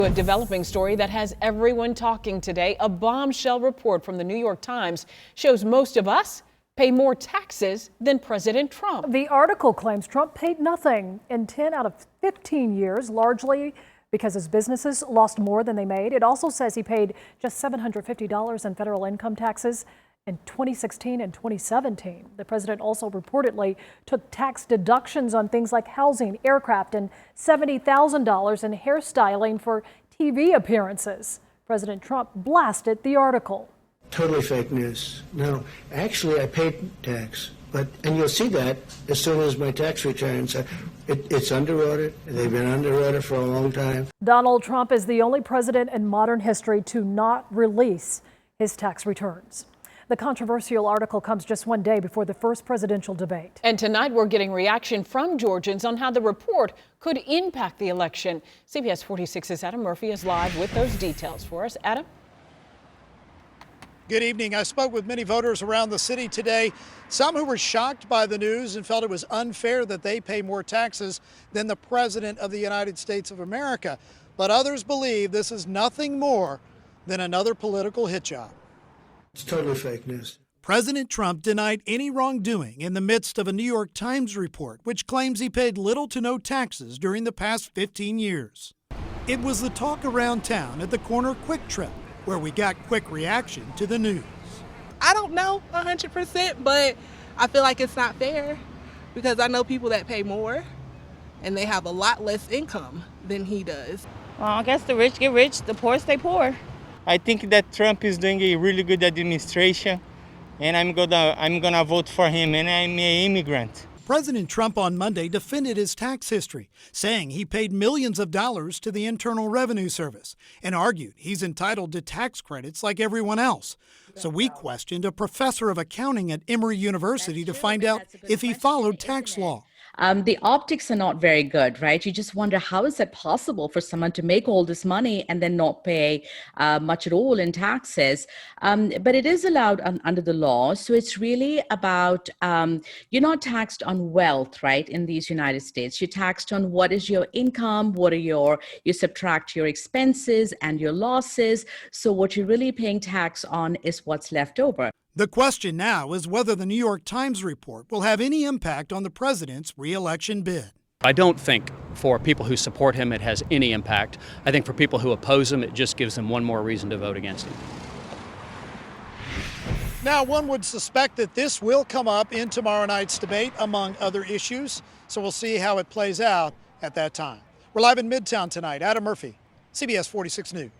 A developing story that has everyone talking today. A bombshell report from the New York Times shows most of us pay more taxes than President Trump. The article claims Trump paid nothing in 10 out of 15 years, largely because his businesses lost more than they made. It also says he paid just $750 in federal income taxes in 2016 and 2017. The president also reportedly took tax deductions on things like housing, aircraft, and $70,000 in hairstyling for TV appearances. President Trump blasted the article. Totally fake news. No, actually, I paid tax, and you'll see that as soon as my tax returns. It's under audit. They've been under audit for a long time. Donald Trump is the only president in modern history to not release his tax returns. The controversial article comes just one day before the first presidential debate. And tonight we're getting reaction from Georgians on how the report could impact the election. CBS 46's Adam Murphy is live with those details for us. Adam? Good evening. I spoke with many voters around the city today, some who were shocked by the news and felt it was unfair that they pay more taxes than the President of the United States of America. But others believe this is nothing more than another political hit job. It's totally fake news. President Trump denied any wrongdoing in the midst of a New York Times report, which claims he paid little to no taxes during the past 15 years. It was the talk around town at the corner Quick Trip, where we got quick reaction to the news. I don't know 100%, but I feel like it's not fair because I know people that pay more and they have a lot less income than he does. Well, I guess the rich get rich, the poor stay poor. I think that Trump is doing a really good administration, and I'm gonna vote for him, and I'm an immigrant. President Trump on Monday defended his tax history, saying he paid millions of dollars to the Internal Revenue Service and argued he's entitled to tax credits like everyone else. So we questioned a professor of accounting at Emory University to find out if he followed tax law. The optics are not very good, right? You just wonder, how is it possible for someone to make all this money and then not pay much at all in taxes? But it is allowed under the law. So it's really about, you're not taxed on wealth, right, in these United States. You're taxed on what is your income, you subtract your expenses and your losses. So what you're really paying tax on is what's left over. The question now is whether the New York Times report will have any impact on the president's re-election bid. I don't think for people who support him it has any impact. I think for people who oppose him, it just gives them one more reason to vote against him. Now, one would suspect that this will come up in tomorrow night's debate, among other issues, so we'll see how it plays out at that time. We're live in Midtown tonight. Adam Murphy, CBS 46 News.